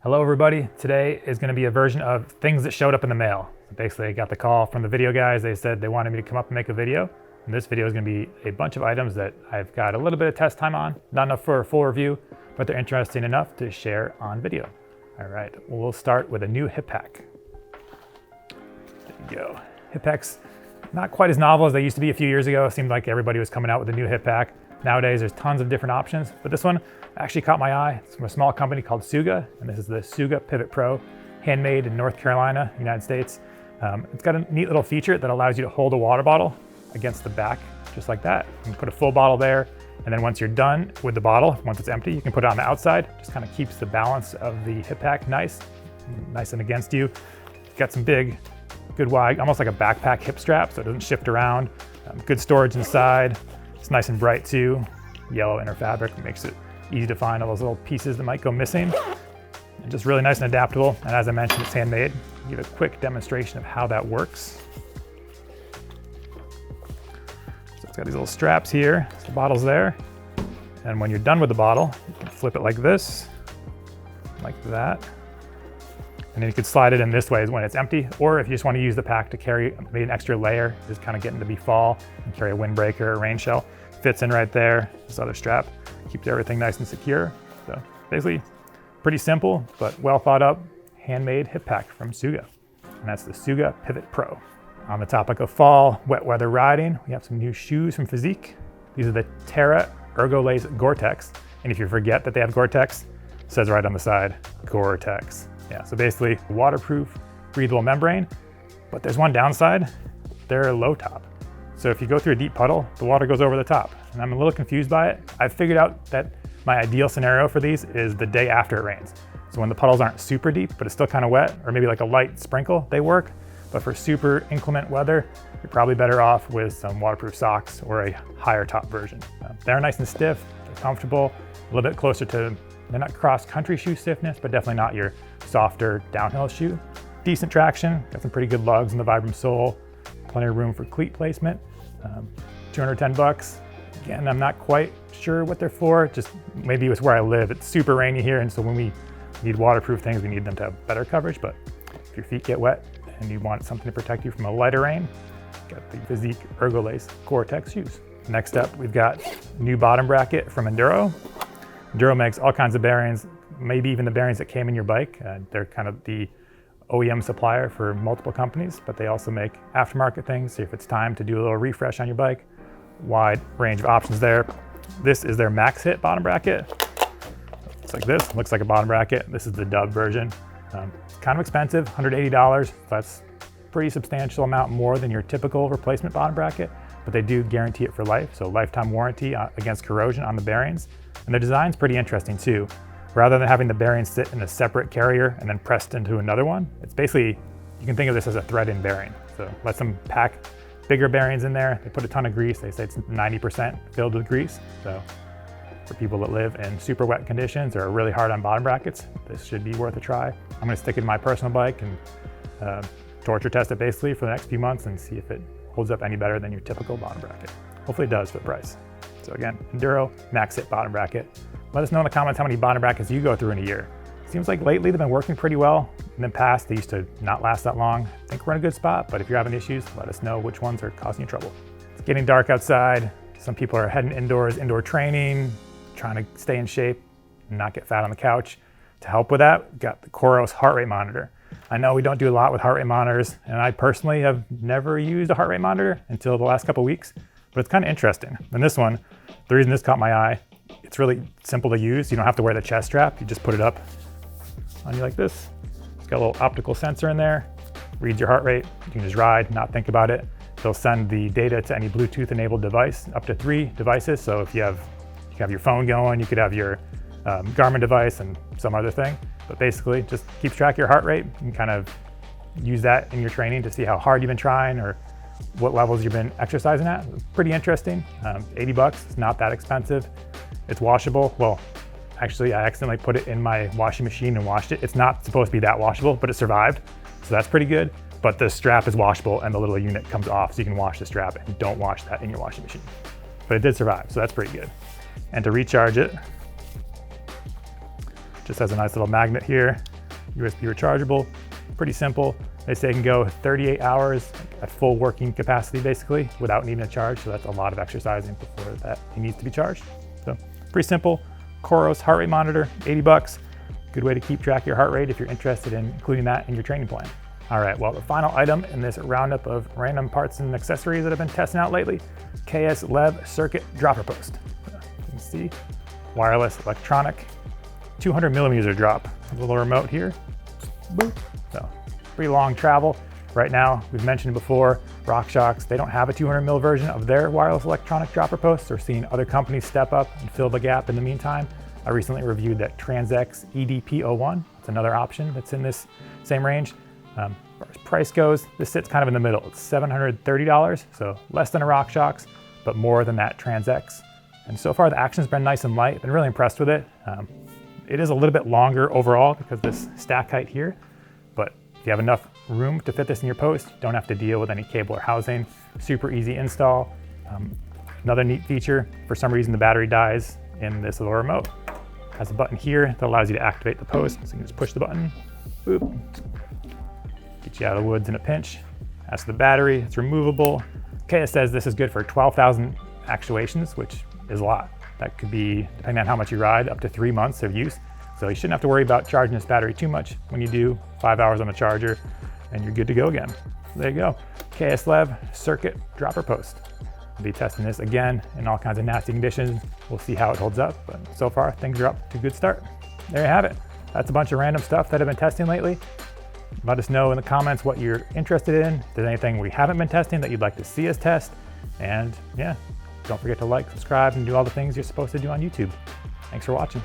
Hello everybody. Today is going to be a version of things that showed up in the mail. Basically, I got the call from the video guys. They said they wanted me to come up and make a video. And this video is going to be a bunch of items that I've got a little bit of test time on. Not enough for a full review, but they're interesting enough to share on video. All right, we'll start with a new hip pack. There you go. Hip packs, not quite as novel as they used to be a few years ago. It seemed like everybody was coming out with a new hip pack. Nowadays, there's tons of different options, but this one actually caught my eye. It's from a small company called Tsuga, and this is the Tsuga Pivot Pro, handmade in North Carolina, United States. It's got a neat little feature that allows you to hold a water bottle against the back, just like that. You can put a full bottle there, and then once you're done with the bottle, once it's empty, you can put it on the outside. Just kind of keeps the balance of the hip pack nice and against you. It's got some big, good wide, almost like a backpack hip strap, so it doesn't shift around. Good storage inside. It's nice and bright too. Yellow inner fabric makes it easy to find all those little pieces that might go missing. And just really nice and adaptable. And as I mentioned, it's handmade. I'll give a quick demonstration of how that works. So it's got these little straps here. So the bottle's there. And when you're done with the bottle, you can flip it like this, like that. And then you could slide it in this way when it's empty, or if you just want to use the pack to carry maybe an extra layer, just kind of getting to be fall, and carry a windbreaker or rain shell. Fits in right there. This other strap keeps everything nice and secure. So basically, pretty simple, but well thought up, handmade hip pack from Tsuga. And that's the Tsuga Pivot Pro. On the topic of fall, wet weather riding, we have some new shoes from Fizik. These are the Terra Ergolace Gore-Tex. And if you forget that they have Gore-Tex, it says right on the side, Gore-Tex. Yeah, so basically waterproof, breathable membrane, but there's one downside, they're low top. So if you go through a deep puddle, the water goes over the top. And I'm a little confused by it. I've figured out that my ideal scenario for these is the day after it rains. So when the puddles aren't super deep, but it's still kind of wet, or maybe like a light sprinkle, they work. But for super inclement weather, you're probably better off with some waterproof socks or a higher top version. They're nice and stiff, they're comfortable, a little bit closer to, they're not cross-country shoe stiffness, but definitely not your softer downhill shoe. Decent traction, got some pretty good lugs in the Vibram sole, plenty of room for cleat placement. 210 bucks. Again, I'm not quite sure what they're for, just maybe it's where I live. It's super rainy here, and so when we need waterproof things, we need them to have better coverage, but if your feet get wet and you want something to protect you from a lighter rain, got the Fizik Ergolace Gore-Tex shoes. Next up, we've got new bottom bracket from Enduro. Enduro makes all kinds of bearings, maybe even the bearings that came in your bike. They're kind of the OEM supplier for multiple companies, but they also make aftermarket things. So if it's time to do a little refresh on your bike, wide range of options there. This is their max hit bottom bracket. It's like this, looks like a bottom bracket. This is the dub version. It's kind of expensive, $180. That's a pretty substantial amount more than your typical replacement bottom bracket, but they do guarantee it for life. So lifetime warranty against corrosion on the bearings. And the design's pretty interesting too. Rather than having the bearings sit in a separate carrier and then pressed into another one, it's basically, you can think of this as a thread-in bearing. So let them pack bigger bearings in there. They put a ton of grease. They say it's 90% filled with grease. So for people that live in super wet conditions or are really hard on bottom brackets, this should be worth a try. I'm gonna stick it in my personal bike and torture test it basically for the next few months and see if it holds up any better than your typical bottom bracket. Hopefully it does for the price. So again, Enduro max hit bottom bracket. Let us know in the comments how many bottom brackets you go through in a year. Seems like lately they've been working pretty well. In the past, they used to not last that long. I think we're in a good spot, but if you're having issues, let us know which ones are causing you trouble. It's getting dark outside. Some people are heading indoors, indoor training, trying to stay in shape and not get fat on the couch. To help with that, we've got the Coros heart rate monitor. I know we don't do a lot with heart rate monitors, and I personally have never used a heart rate monitor until the last couple of weeks, but it's kind of interesting. And this one, the reason this caught my eye, it's really simple to use. You don't have to wear the chest strap. You just put it up on you like this. It's got a little optical sensor in there, reads your heart rate. You can just ride, not think about it. They'll send the data to any Bluetooth enabled device, up to 3 devices. So if you can have your phone going, you could have your Garmin device and some other thing. But basically just keeps track of your heart rate. You can kind of use that in your training to see how hard you've been trying or what levels you've been exercising at. It's pretty interesting. 80 bucks, it's not that expensive. It's washable. Well, actually I accidentally put it in my washing machine and washed it. It's not supposed to be that washable, but it survived. So that's pretty good. But the strap is washable and the little unit comes off so you can wash the strap and don't wash that in your washing machine. But it did survive, so that's pretty good. And to recharge it, just has a nice little magnet here. USB rechargeable, pretty simple. They say it can go 38 hours at full working capacity basically without needing a charge. So that's a lot of exercising before that it needs to be charged. So pretty simple. Coros heart rate monitor, 80 bucks. Good way to keep track of your heart rate if you're interested in including that in your training plan. All right, well, the final item in this roundup of random parts and accessories that I've been testing out lately, KS-LEV circuit dropper post. You can see wireless electronic 200 millimeter drop. A little remote here. Boop. So pretty long travel. Right now, we've mentioned before, RockShox, they don't have a 200 mil version of their wireless electronic dropper post. We're seeing other companies step up and fill the gap in the meantime. I recently reviewed that Transx EDP01. It's another option that's in this same range. As far as price goes, this sits kind of in the middle. It's $730, so less than a RockShox, but more than that Transx. And so far the action's been nice and light. I've been really impressed with it. It is a little bit longer overall because of this stack height here, but if you have enough room to fit this in your post, you don't have to deal with any cable or housing. Super easy install. Another neat feature, for some reason the battery dies in this little remote. It has a button here that allows you to activate the post, so you can just push the button, boop. Get you out of the woods in a pinch. As for the battery, it's removable. KS says this is good for 12,000 actuations, which is a lot. That could be, depending on how much you ride, up to 3 months of use. So you shouldn't have to worry about charging this battery too much. When you do, 5 hours on the charger, and you're good to go again. So there you go, KS-LEV circuit dropper post. I'll be testing this again in all kinds of nasty conditions. We'll see how it holds up, but so far things are up to a good start. There you have it. That's a bunch of random stuff that I've been testing lately. Let us know in the comments what you're interested in. If there's anything we haven't been testing that you'd like to see us test. And yeah, don't forget to like, subscribe, and do all the things you're supposed to do on YouTube. Thanks for watching.